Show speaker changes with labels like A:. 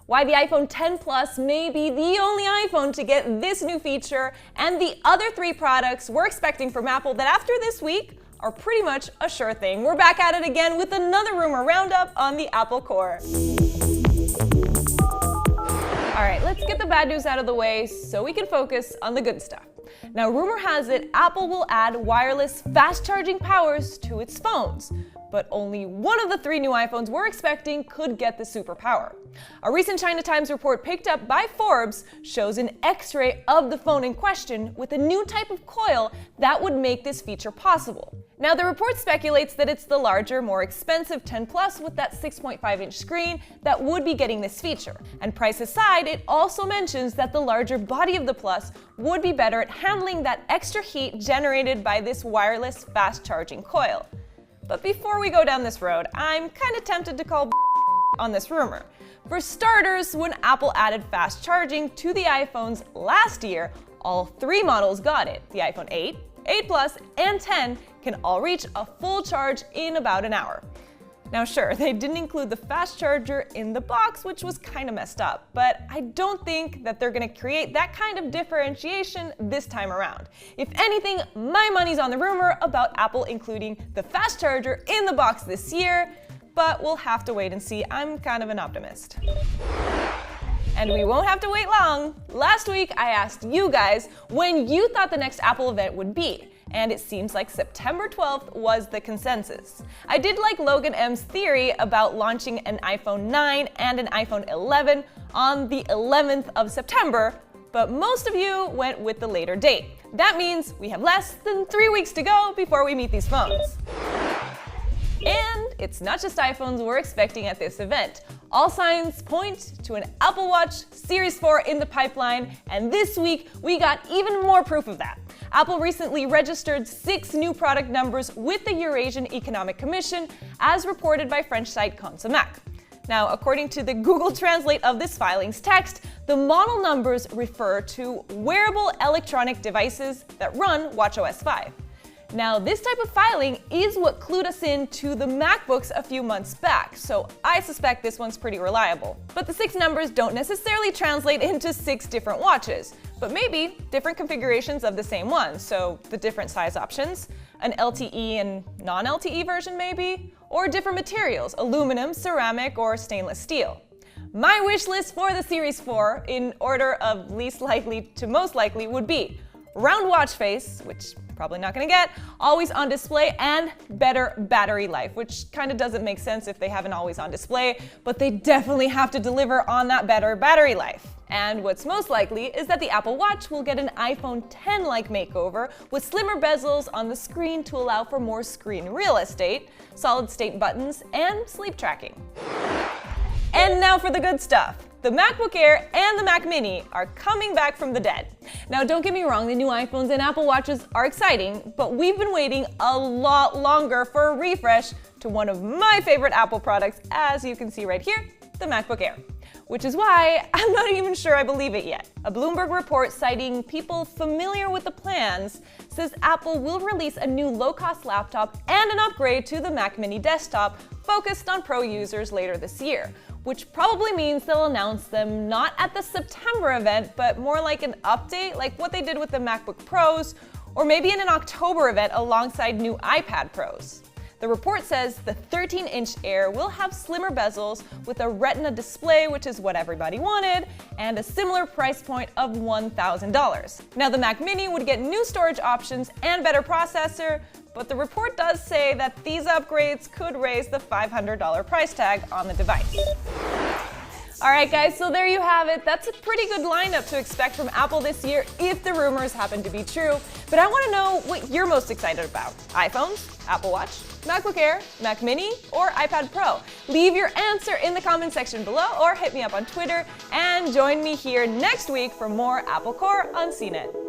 A: why the iPhone X Plus may be the only iPhone to get this new feature, and the other 3 products we're expecting from Apple that after this week are pretty much a sure thing. We're back at it again with another rumor roundup on the Apple Core. All right, let's get the bad news out of the way so we can focus on the good stuff. Now, rumor has it Apple will add wireless fast charging powers to its phones, but only one of the 3 new iPhones we're expecting could get the superpower. A recent China Times report picked up by Forbes shows an X-ray of the phone in question with a new type of coil that would make this feature possible. Now, the report speculates that it's the larger, more expensive X Plus with that 6.5-inch screen that would be getting this feature. And price aside, it also mentions that the larger body of the Plus would be better at handling that extra heat generated by this wireless fast charging coil. But before we go down this road, I'm kind of tempted to call on this rumor. For starters, when Apple added fast charging to the iPhones last year, all 3 models got it. The iPhone 8, 8 Plus, and 10 can all reach a full charge in about an hour. Now sure, they didn't include the fast charger in the box, which was kind of messed up, but I don't think that they're going to create that kind of differentiation this time around. If anything, my money's on the rumor about Apple including the fast charger in the box this year, but we'll have to wait and see. I'm kind of an optimist. And we won't have to wait long. Last week, I asked you guys when you thought the next Apple event would be, and it seems like September 12th was the consensus. I did like Logan M's theory about launching an iPhone 9 and an iPhone 11 on the 11th of September, but most of you went with the later date. That means we have less than 3 weeks to go before we meet these phones. And it's not just iPhones we're expecting at this event. All signs point to an Apple Watch Series 4 in the pipeline, and this week we got even more proof of that. Apple recently registered 6 new product numbers with the Eurasian Economic Commission, as reported by French site Consomac. Now, according to the Google Translate of this filing's text, the model numbers refer to wearable electronic devices that run watchOS 5. Now, this type of filing is what clued us in to the MacBooks a few months back, so I suspect this one's pretty reliable. But the 6 numbers don't necessarily translate into 6 different watches, but maybe different configurations of the same one, so the different size options, an LTE and non-LTE version maybe, or different materials, aluminum, ceramic, or stainless steel. My wish list for the Series 4, in order of least likely to most likely, would be round watch face, which probably not going to get, always on display, and better battery life, which kind of doesn't make sense if they have an always on display, but they definitely have to deliver on that better battery life. And what's most likely is that the Apple Watch will get an iPhone X-like makeover with slimmer bezels on the screen to allow for more screen real estate, solid-state buttons, and sleep tracking. And now for the good stuff. The MacBook Air and the Mac Mini are coming back from the dead. Now, don't get me wrong, the new iPhones and Apple Watches are exciting, but we've been waiting a lot longer for a refresh to one of my favorite Apple products, as you can see right here, the MacBook Air. Which is why I'm not even sure I believe it yet. A Bloomberg report citing people familiar with the plans says Apple will release a new low-cost laptop and an upgrade to the Mac Mini desktop focused on pro users later this year, which probably means they'll announce them not at the September event, but more like an update, like what they did with the MacBook Pros, or maybe in an October event alongside new iPad Pros. The report says the 13-inch Air will have slimmer bezels with a Retina display, which is what everybody wanted, and a similar price point of $1,000. Now, the Mac Mini would get new storage options and better processor, but the report does say that these upgrades could raise the $500 price tag on the device. Alright guys, so there you have it. That's a pretty good lineup to expect from Apple this year if the rumors happen to be true. But I want to know what you're most excited about. iPhones, Apple Watch, MacBook Air, Mac Mini, or iPad Pro? Leave your answer in the comment section below or hit me up on Twitter and join me here next week for more Apple Core on CNET.